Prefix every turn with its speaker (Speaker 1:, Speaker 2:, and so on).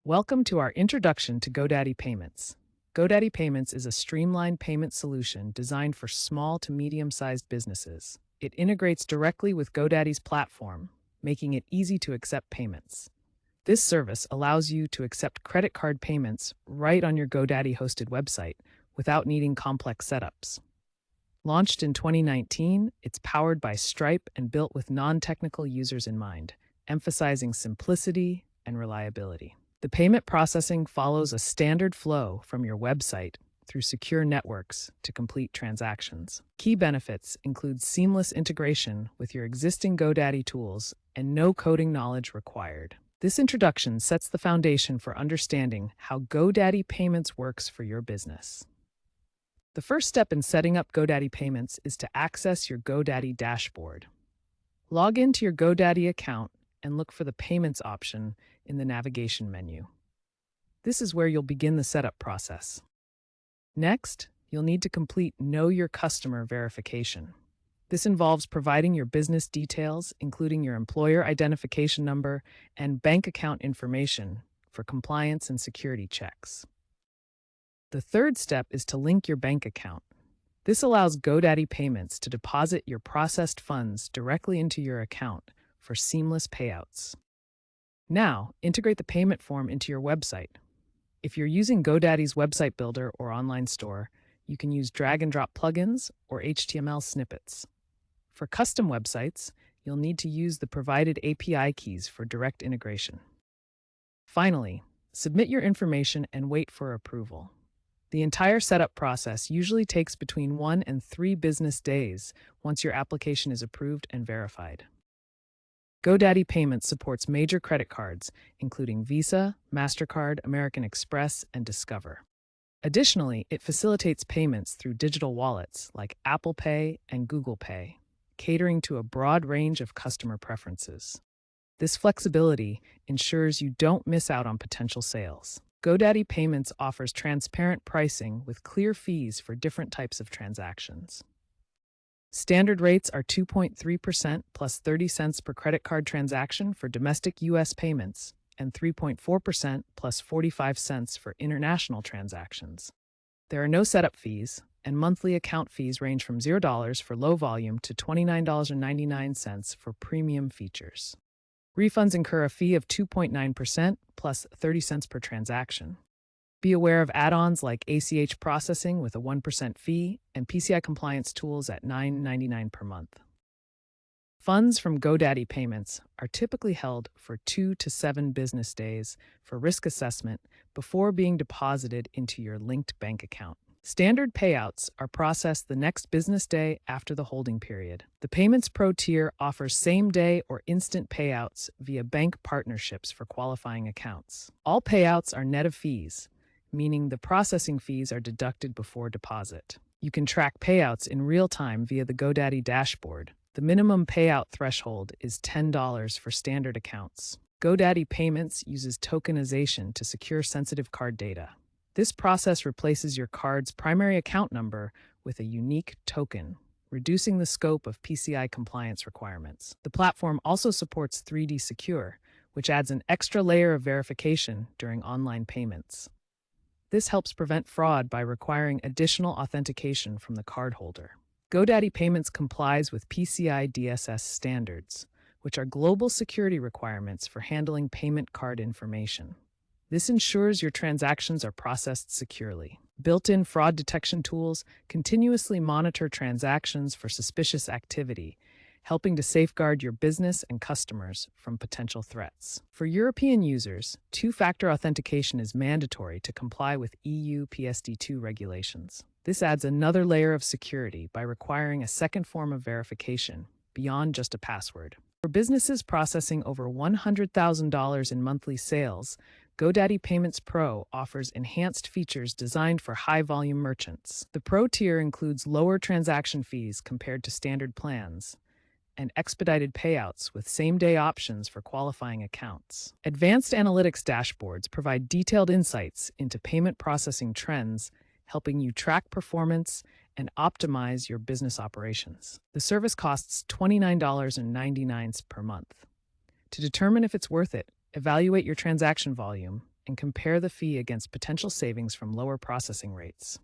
Speaker 1: Welcome to our introduction to GoDaddy Payments. GoDaddy Payments is a streamlined payment solution designed for small to medium-sized businesses. It integrates directly with GoDaddy's platform, making it easy to accept payments. This service allows you to accept credit card payments right on your GoDaddy-hosted website without needing complex setups. Launched in 2019, it's powered by Stripe and built with non-technical users in mind, emphasizing simplicity and reliability. The payment processing follows a standard flow from your website through secure networks to complete transactions. Key benefits include seamless integration with your existing GoDaddy tools and no coding knowledge required. This introduction sets the foundation for understanding how GoDaddy Payments works for your business. The first step in setting up GoDaddy Payments is to access your GoDaddy dashboard. Log into your GoDaddy account and look for the Payments option in the navigation menu. This is where you'll begin the setup process. Next, you'll need to complete Know Your Customer verification. This involves providing your business details, including your employer identification number and bank account information for compliance and security checks. The third step is to link your bank account. This allows GoDaddy Payments to deposit your processed funds directly into your account for seamless payouts. Now, integrate the payment form into your website. If you're using GoDaddy's website builder or online store, you can use drag-and-drop plugins or HTML snippets. For custom websites, you'll need to use the provided API keys for direct integration. Finally, submit your information and wait for approval. The entire setup process usually takes between 1 and 3 business days once your application is approved and verified. GoDaddy Payments supports major credit cards, including Visa, MasterCard, American Express, and Discover. Additionally, it facilitates payments through digital wallets like Apple Pay and Google Pay, catering to a broad range of customer preferences. This flexibility ensures you don't miss out on potential sales. GoDaddy Payments offers transparent pricing with clear fees for different types of transactions. Standard rates are 2.3% plus 30 cents per credit card transaction for domestic U.S. payments and 3.4% plus 45 cents for international transactions. There are no setup fees, and monthly account fees range from $0 for low volume to $29.99 for premium features. Refunds incur a fee of 2.9% plus 30 cents per transaction. Be aware of add-ons like ACH processing with a 1% fee and PCI compliance tools at $9.99 per month. Funds from GoDaddy Payments are typically held for 2 to 7 business days for risk assessment before being deposited into your linked bank account. Standard payouts are processed the next business day after the holding period. The Payments Pro tier offers same-day or instant payouts via bank partnerships for qualifying accounts. All payouts are net of fees, meaning the processing fees are deducted before deposit. You can track payouts in real time via the GoDaddy dashboard. The minimum payout threshold is $10 for standard accounts. GoDaddy Payments uses tokenization to secure sensitive card data. This process replaces your card's primary account number with a unique token, reducing the scope of PCI compliance requirements. The platform also supports 3D Secure, which adds an extra layer of verification during online payments. This helps prevent fraud by requiring additional authentication from the cardholder. GoDaddy Payments complies with PCI DSS standards, which are global security requirements for handling payment card information. This ensures your transactions are processed securely. Built-in fraud detection tools continuously monitor transactions for suspicious activity, helping to safeguard your business and customers from potential threats. For European users, two-factor authentication is mandatory to comply with EU PSD2 regulations. This adds another layer of security by requiring a second form of verification, beyond just a password. For businesses processing over $100,000 in monthly sales, GoDaddy Payments Pro offers enhanced features designed for high-volume merchants. The Pro tier includes lower transaction fees compared to standard plans, and expedited payouts with same-day options for qualifying accounts. Advanced analytics dashboards provide detailed insights into payment processing trends, helping you track performance and optimize your business operations. The service costs $29.99 per month. To determine if it's worth it, evaluate your transaction volume and compare the fee against potential savings from lower processing rates.